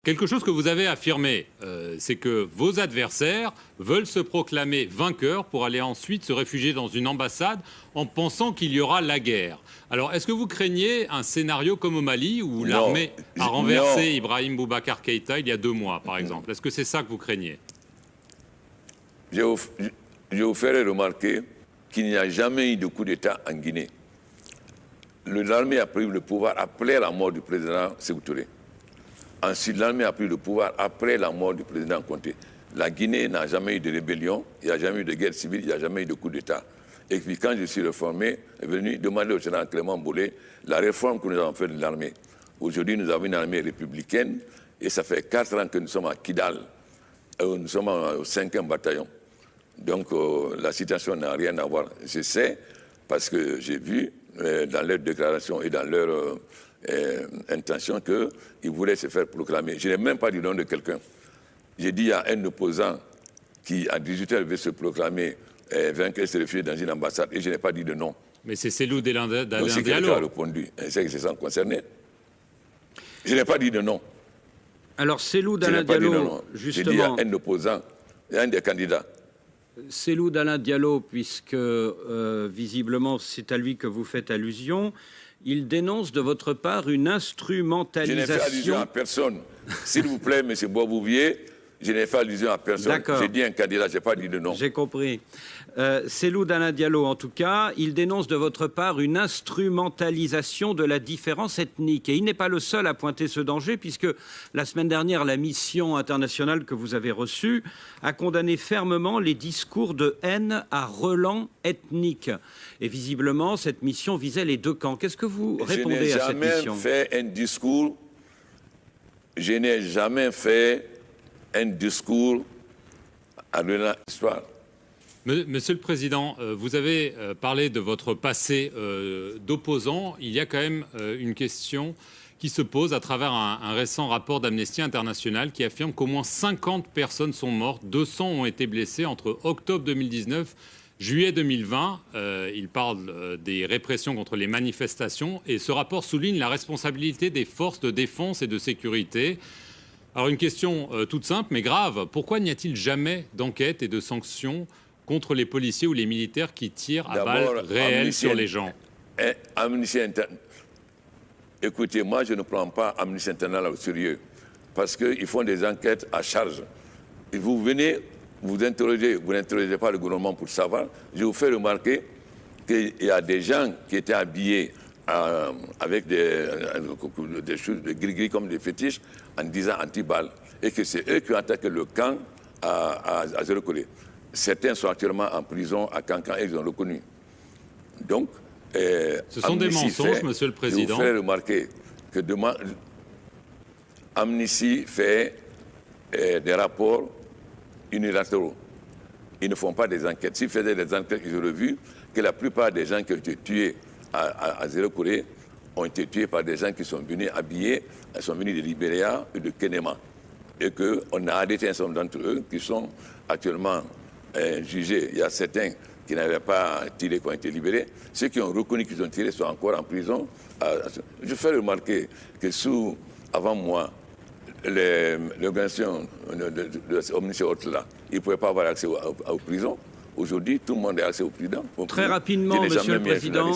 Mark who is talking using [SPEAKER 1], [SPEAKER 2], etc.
[SPEAKER 1] Quelque chose que vous avez affirmé, c'est que vos adversaires veulent se proclamer vainqueurs pour aller ensuite se réfugier dans une ambassade en pensant qu'il y aura la guerre. Alors, est-ce que vous craignez un scénario comme au Mali où l'armée a renversé Ibrahim Boubacar Keïta il y a 2 mois, par exemple? Est-ce que c'est ça que vous craignez?
[SPEAKER 2] Je vous ferai remarquer qu'il n'y a jamais eu de coup d'État en Guinée. L'armée a pris le pouvoir après la mort du président Sékou Touré. Ensuite, l'armée a pris le pouvoir après la mort du président Conté. La Guinée n'a jamais eu de rébellion, il n'y a jamais eu de guerre civile, il n'y a jamais eu de coup d'État. Et puis quand je suis réformé, je suis venu demander au général Clément Bolé la réforme que nous avons faite de l'armée. Aujourd'hui, nous avons une armée républicaine et ça fait 4 ans que nous sommes à Kidal. Nous sommes au 5e bataillon. Donc la situation n'a rien à voir. Je sais, parce que j'ai vu dans leurs déclarations et dans leurs intention qu'il voulait se faire proclamer. Je n'ai même pas dit le nom de quelqu'un. J'ai dit à un opposant qui, à 18h, veut se proclamer vainqueur, se réfugier dans une ambassade, et je n'ai pas dit de nom.
[SPEAKER 1] Mais c'est Cellou Dalein Diallo.
[SPEAKER 2] Donc si quelqu'un a répondu, c'est que je sens concerné. Je n'ai pas dit de nom.
[SPEAKER 3] Alors Cellou Dalein Diallo, justement...
[SPEAKER 2] J'ai dit à un opposant, un des candidats.
[SPEAKER 3] Cellou Dalein Diallo, puisque visiblement c'est à lui que vous faites allusion, il dénonce de votre part une instrumentalisation...
[SPEAKER 2] Je n'ai fait allusion à personne. S'il vous plaît, M. Boisbouvier, je n'ai fait allusion à personne. J'ai dit un candidat, je n'ai pas dit de nom.
[SPEAKER 3] J'ai compris. Cellou Dalein Diallo, en tout cas, il dénonce de votre part une instrumentalisation de la différence ethnique. Et il n'est pas le seul à pointer ce danger, puisque la semaine dernière, la mission internationale que vous avez reçue a condamné fermement les discours de haine à relents ethniques. Et visiblement, cette mission visait les 2 camps. Qu'est-ce que vous répondez à cette mission?
[SPEAKER 2] Je n'ai jamais fait un discours à l'histoire.
[SPEAKER 1] Monsieur le Président, vous avez parlé de votre passé d'opposant. Il y a quand même une question qui se pose à travers un récent rapport d'Amnesty International qui affirme qu'au moins 50 personnes sont mortes, 200 ont été blessées entre octobre 2019 juillet 2020, il parle des répressions contre les manifestations et ce rapport souligne la responsabilité des forces de défense et de sécurité. Alors une question toute simple mais grave, pourquoi n'y a-t-il jamais d'enquête et de sanctions contre les policiers ou les militaires qui tirent à balles réelles sur les gens?
[SPEAKER 2] Écoutez, moi je ne prends pas Amnesty International au sérieux parce qu'ils font des enquêtes à charge. Et vous venez... vous n'interrogez pas le gouvernement pour savoir. Je vous fais remarquer qu'il y a des gens qui étaient habillés avec des choses de gris-gris comme des fétiches en disant anti-balles et que c'est eux qui ont attaqué le camp à Zéro-Collé. Certains sont actuellement en prison à Cancan et ils ont reconnu. Donc,
[SPEAKER 1] ce sont des mensonges, Monsieur le Président.
[SPEAKER 2] Je vous fais remarquer que demain, Amnesty fait des rapports unilatéraux. Ils ne font pas des enquêtes. S'ils faisaient des enquêtes, ils auraient vu que la plupart des gens qui ont été tués à Zéro-Collé ont été tués par des gens qui sont venus habillés, ils sont venus de Libéria et de Kenema. Et qu'on a arrêté un certain nombre d'entre eux qui sont actuellement jugés. Il y a certains qui n'avaient pas tiré, qui ont été libérés. Ceux qui ont reconnu qu'ils ont tiré sont encore en prison. Je fais remarquer que avant moi, l'organisation de Omniscient là, ils ne pouvaient pas avoir accès aux prisons. Aujourd'hui, tout le monde a accès aux prisons.
[SPEAKER 3] Très rapidement, Monsieur le Président.